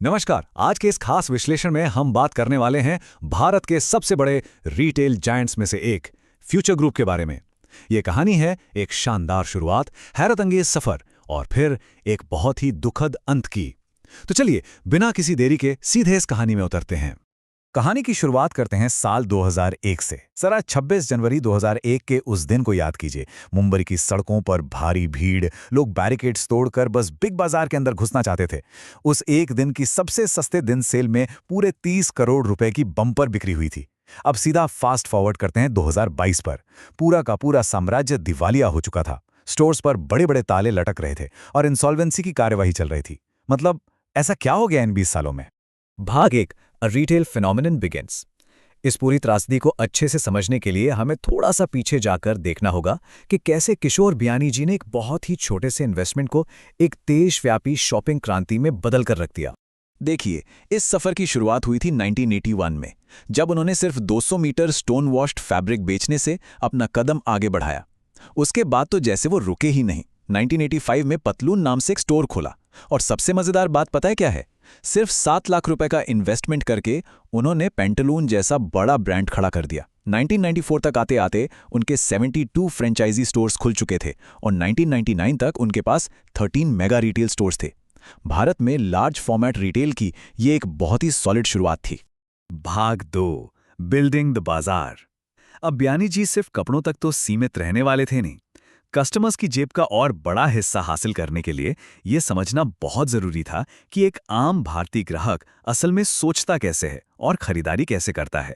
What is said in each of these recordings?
नमस्कार। आज के इस खास विश्लेषण में हम बात करने वाले हैं भारत के सबसे बड़े रिटेल जायंट्स में से एक फ्यूचर ग्रुप के बारे में। ये कहानी है एक शानदार शुरुआत, हैरतअंगेज सफर और फिर एक बहुत ही दुखद अंत की। तो चलिए बिना किसी देरी के सीधे इस कहानी में उतरते हैं। कहानी की शुरुआत करते हैं साल 2001 से। जरा 26 जनवरी 2001 के उस दिन को याद कीजिए। मुंबई की सड़कों पर भारी भीड़, लोग बैरिकेड्स तोड़कर बस बिग बाजार के अंदर घुसना चाहते थे। उस एक दिन की सबसे सस्ते दिन सेल में पूरे 30 करोड़ रुपए की बम्पर बिक्री हुई थी। अब सीधा फास्ट फॉरवर्ड करते हैं 2022 पर। पूरा का पूरा साम्राज्य दिवालिया हो चुका था। स्टोर्स पर बड़े बड़े ताले लटक रहे थे और इंसॉल्वेंसी की कार्यवाही चल रही थी। मतलब ऐसा क्या हो गया इन 20 सालों में? भाग 1, अ रिटेल फिनोमिनन बिगिंस। इस पूरी त्रासदी को अच्छे से समझने के लिए हमें थोड़ा सा पीछे जाकर देखना होगा कि कैसे किशोर बियानी जी ने एक बहुत ही छोटे से इन्वेस्टमेंट को एक देशव्यापी शॉपिंग क्रांति में बदल कर रख दिया। देखिए, इस सफर की शुरुआत हुई थी 1981 में, जब उन्होंने सिर्फ 200 मीटर स्टोन वॉश्ड फैब्रिक बेचने से अपना कदम आगे बढ़ाया। उसके बाद तो जैसे वो रुके ही नहीं। 1985 में पतलून नाम से एक स्टोर खोला और सबसे मजेदार बात पता है क्या है? सिर्फ 7 लाख रुपए का इन्वेस्टमेंट करके उन्होंने पेंटालून जैसा बड़ा ब्रांड खड़ा कर दिया। 1994 तक आते आते उनके 72 फ्रेंचाइजी स्टोर्स खुल चुके थे और 1999 तक उनके पास 13 मेगा रिटेल स्टोर्स थे। भारत में लार्ज फॉर्मेट रिटेल की ये एक बहुत ही सॉलिड शुरुआत थी। भाग 2, बिल्डिंग द बाजार। अब बियानी जी सिर्फ कपड़ों तक तो सीमित रहने वाले थे नहीं। कस्टमर्स की जेब का और बड़ा हिस्सा हासिल करने के लिए यह समझना बहुत जरूरी था कि एक आम भारतीय ग्राहक असल में सोचता कैसे है और खरीदारी कैसे करता है।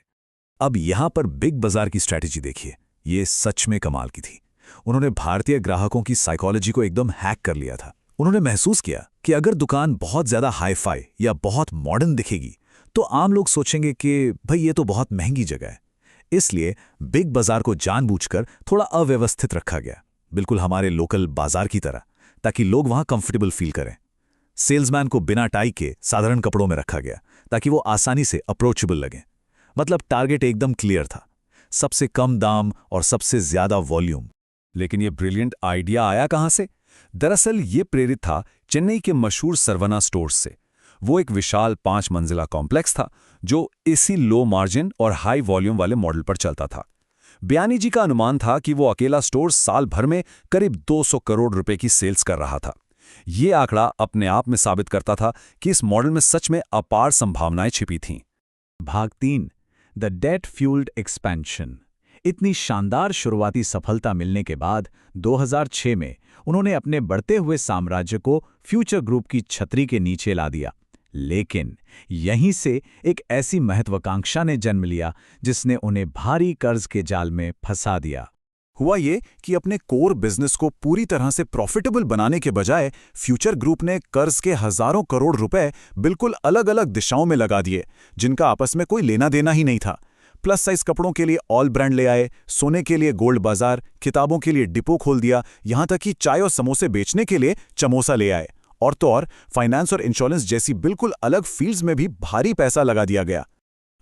अब यहां पर बिग बाजार की स्ट्रैटेजी देखिए, ये सच में कमाल की थी। उन्होंने भारतीय ग्राहकों की साइकोलॉजी को एकदम हैक कर लिया था। उन्होंने महसूस किया कि अगर दुकान बहुत ज्यादा हाई-फाई या बहुत मॉडर्न दिखेगी तो आम लोग सोचेंगे कि भाई ये तो बहुत महंगी जगह है। इसलिए बिग बाजार को जानबूझकर थोड़ा अव्यवस्थित रखा गया, बिल्कुल हमारे लोकल बाजार की तरह, ताकि लोग वहां कंफर्टेबल फील करें। सेल्समैन को बिना टाई के साधारण कपड़ों में रखा गया ताकि वो आसानी से अप्रोचेबल लगे। मतलब टारगेट एकदम क्लियर था, सबसे कम दाम और सबसे ज्यादा वॉल्यूम। लेकिन ये ब्रिलियंट आइडिया आया कहां से? दरअसल ये प्रेरित था चेन्नई के मशहूर सरवना स्टोर्स से। वो एक विशाल 5 मंजिला कॉम्प्लेक्स था जो इसी लो मार्जिन और हाई वॉल्यूम वाले मॉडल पर चलता था। बियानी जी का अनुमान था कि वो अकेला स्टोर साल भर में करीब 200 करोड़ रुपए की सेल्स कर रहा था। ये आंकड़ा अपने आप में साबित करता था कि इस मॉडल में सच में अपार संभावनाएं छिपी थीं। भाग 3, द डेट फ्यूल्ड एक्सपेंशन। इतनी शानदार शुरुआती सफलता मिलने के बाद 2006 में उन्होंने अपने बढ़ते हुए साम्राज्य को फ्यूचर ग्रुप की छतरी के नीचे ला दिया। लेकिन यहीं से एक ऐसी महत्वाकांक्षा ने जन्म लिया जिसने उन्हें भारी कर्ज के जाल में फंसा दिया। हुआ ये कि अपने कोर बिजनेस को पूरी तरह से प्रॉफिटेबल बनाने के बजाय फ्यूचर ग्रुप ने कर्ज के हजारों करोड़ रुपए बिल्कुल अलग अलग दिशाओं में लगा दिए, जिनका आपस में कोई लेना देना ही नहीं था। प्लस साइज कपड़ों के लिए ऑल ब्रांड ले आए, सोने के लिए गोल्ड बाजार, किताबों के लिए डिपो खोल दिया, यहां तक कि चाय और समोसे बेचने के लिए चमोसा ले आए। और तो और फाइनेंस और इंश्योरेंस जैसी बिल्कुल अलग फील्ड्स में भी भारी पैसा लगा दिया गया।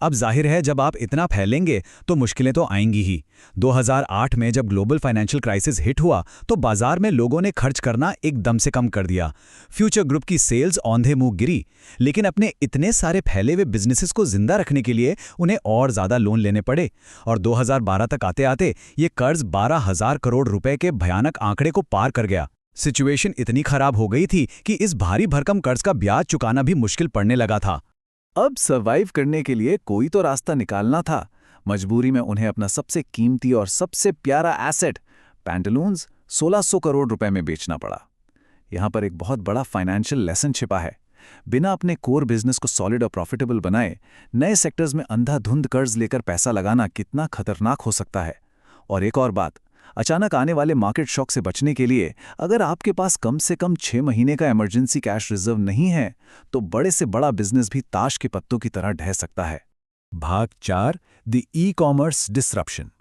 अब जाहिर है जब आप इतना फैलेंगे तो मुश्किलें तो आएंगी ही। 2008 में जब ग्लोबल फाइनेंशियल क्राइसिस हिट हुआ तो बाजार में लोगों ने खर्च करना एकदम से कम कर दिया। फ्यूचर ग्रुप की सेल्स औंधे मुंह गिरी, लेकिन अपने इतने सारे फैले हुए बिजनेसेस को जिंदा रखने के लिए उन्हें और ज्यादा लोन लेने पड़े और 2012 तक आते आते ये कर्ज 12,000 करोड़ रुपए के भयानक आंकड़े को पार कर गया। सिचुएशन इतनी खराब हो गई थी कि इस भारी भरकम कर्ज का ब्याज चुकाना भी मुश्किल पड़ने लगा था। अब सर्वाइव करने के लिए कोई तो रास्ता निकालना था। मजबूरी में उन्हें अपना सबसे कीमती और सबसे प्यारा एसेट पैंटालून्स 1600 करोड़ रुपए में बेचना पड़ा। यहां पर एक बहुत बड़ा फाइनेंशियल लेसन छिपा है। बिना अपने कोर बिजनेस को सॉलिड और प्रॉफिटेबल बनाए नए सेक्टर्स में अंधाधुंध कर्ज लेकर पैसा लगाना कितना खतरनाक हो सकता है। और एक और बात, अचानक आने वाले मार्केट शॉक से बचने के लिए अगर आपके पास कम से कम 6 महीने का इमरजेंसी कैश रिजर्व नहीं है तो बड़े से बड़ा बिजनेस भी ताश के पत्तों की तरह ढह सकता है। भाग 4, द ई-कॉमर्स डिसरप्शन।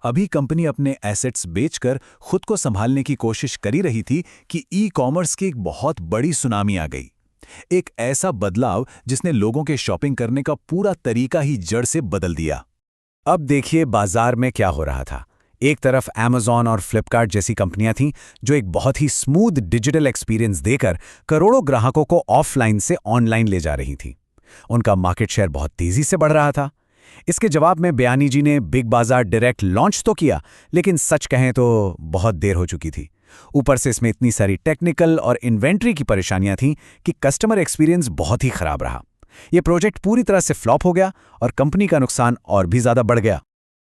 अभी कंपनी अपने एसेट्स बेचकर खुद को संभालने की कोशिश कर ही रही थी कि ई-कॉमर्स की एक बहुत बड़ी सुनामी आ गई। एक ऐसा बदलाव जिसने लोगों के शॉपिंग करने का पूरा तरीका ही जड़ से बदल दिया। अब देखिए बाजार में क्या हो रहा था। एक तरफ Amazon और Flipkart जैसी कंपनियां थीं जो एक बहुत ही स्मूथ डिजिटल एक्सपीरियंस देकर करोड़ों ग्राहकों को ऑफलाइन से ऑनलाइन ले जा रही थीं। उनका मार्केट शेयर बहुत तेजी से बढ़ रहा था। इसके जवाब में बयानी जी ने बिग बाजार डायरेक्ट लॉन्च तो किया, लेकिन सच कहें तो बहुत देर हो चुकी थी। ऊपर से इसमें इतनी सारी टेक्निकल और इन्वेंट्री की परेशानियां थीं कि कस्टमर एक्सपीरियंस बहुत ही खराब रहा। यह प्रोजेक्ट पूरी तरह से फ्लॉप हो गया और कंपनी का नुकसान और भी ज्यादा बढ़ गया।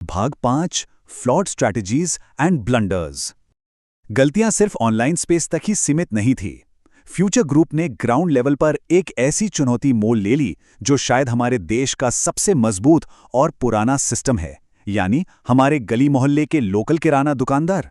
भाग 5 फ्लॉड स्ट्रैटेजीज एंड ब्लंडर्स। गलतियां सिर्फ ऑनलाइन स्पेस तक ही सीमित नहीं थी। फ्यूचर ग्रुप ने ग्राउंड लेवल पर एक ऐसी चुनौती मोल ले ली जो शायद हमारे देश का सबसे मजबूत और पुराना सिस्टम है, यानी हमारे गली मोहल्ले के लोकल किराना दुकानदार।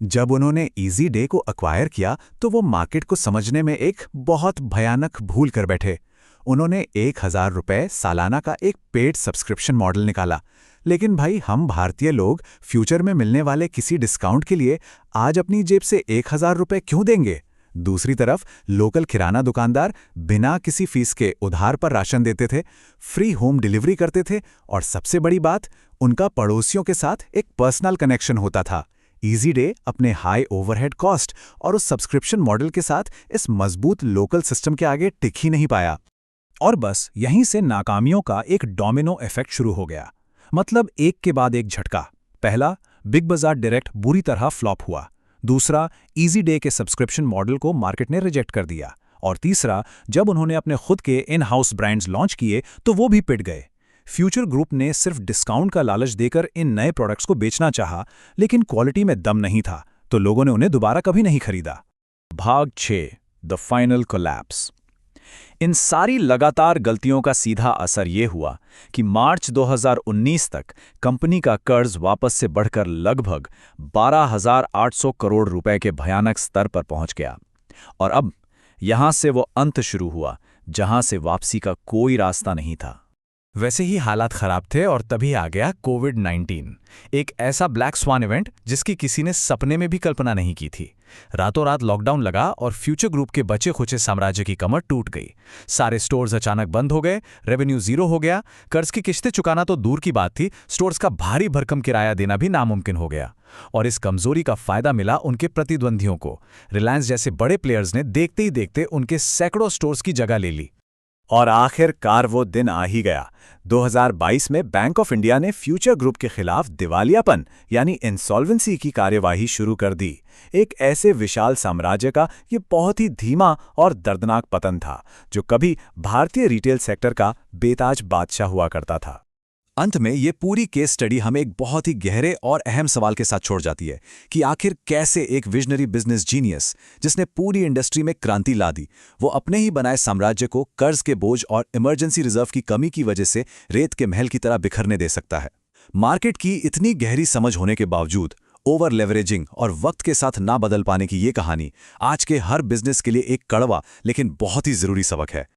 जब उन्होंने इजी डे को एक्वायर किया तो वो मार्केट को समझने में एक बहुत भयानक भूल कर बैठे। उन्होंने 1000 रुपये सालाना का एक पेड सब्सक्रिप्शन मॉडल निकाला। लेकिन भाई, हम भारतीय लोग फ्यूचर में मिलने वाले किसी डिस्काउंट के लिए आज अपनी जेब से 1000 रुपये क्यों देंगे? दूसरी तरफ लोकल किराना दुकानदार बिना किसी फीस के उधार पर राशन देते थे, फ्री होम डिलीवरी करते थे और सबसे बड़ी बात, उनका पड़ोसियों के साथ एक पर्सनल कनेक्शन होता था। इजी डे अपने हाई ओवरहेड कॉस्ट और उस सब्सक्रिप्शन मॉडल के साथ इस मजबूत लोकल सिस्टम के आगे टिक ही नहीं पाया। और बस यहीं से नाकामियों का एक डोमिनो इफेक्ट शुरू हो गया। मतलब एक के बाद एक झटका। पहला, बिग बाजार डायरेक्ट बुरी तरह फ्लॉप हुआ। दूसरा, इजी डे के सब्सक्रिप्शन मॉडल को मार्केट ने रिजेक्ट कर दिया। और तीसरा, जब उन्होंने अपने खुद के इन हाउस ब्रांड्स लॉन्च किए तो वो भी पिट गए। फ्यूचर ग्रुप ने सिर्फ डिस्काउंट का लालच देकर इन नए प्रोडक्ट्स को बेचना चाहा, लेकिन क्वालिटी में दम नहीं था, तो लोगों ने उन्हें दोबारा कभी नहीं खरीदा। भाग 6 द फाइनल कोलैप्स। इन सारी लगातार गलतियों का सीधा असर ये हुआ कि मार्च 2019 तक कंपनी का कर्ज वापस से बढ़कर लगभग 12,800 करोड़ रुपए के भयानक स्तर पर पहुंच गया। और अब यहां से वो अंत शुरू हुआ जहां से वापसी का कोई रास्ता नहीं था। वैसे ही हालात खराब थे और तभी आ गया कोविड-19, एक ऐसा ब्लैक स्वान इवेंट जिसकी किसी ने सपने में भी कल्पना नहीं की थी। रातों रात लॉकडाउन लगा और फ्यूचर ग्रुप के बचे खुचे साम्राज्य की कमर टूट गई। सारे स्टोर्स अचानक बंद हो गए, रेवेन्यू जीरो हो गया, कर्ज की किस्तें चुकाना तो दूर की बात थी, स्टोर्स का भारी भरकम किराया देना भी नामुमकिन हो गया। और इस कमजोरी का फायदा मिला उनके प्रतिद्वंदियों को। रिलायंस जैसे बड़े प्लेयर्स ने देखते ही देखते उनके सैकड़ों स्टोर्स की जगह ले ली। और आखिरकार वो दिन आ ही गया। 2022 में बैंक ऑफ इंडिया ने फ्यूचर ग्रुप के खिलाफ दिवालियापन यानी इंसॉल्वेंसी की कार्यवाही शुरू कर दी। एक ऐसे विशाल साम्राज्य का ये बहुत ही धीमा और दर्दनाक पतन था जो कभी भारतीय रिटेल सेक्टर का बेताज बादशाह हुआ करता था। अंत में ये पूरी केस स्टडी हमें एक बहुत ही गहरे और अहम सवाल के साथ छोड़ जाती है कि आखिर कैसे एक विजनरी बिजनेस जीनियस जिसने पूरी इंडस्ट्री में क्रांति ला दी, वो अपने ही बनाए साम्राज्य को कर्ज के बोझ और इमरजेंसी रिजर्व की कमी की वजह से रेत के महल की तरह बिखरने दे सकता है। मार्केट की इतनी गहरी समझ होने के बावजूद ओवर लेवरेजिंग और वक्त के साथ ना बदल पाने की ये कहानी आज के हर बिजनेस के लिए एक कड़वा लेकिन बहुत ही जरूरी सबक है।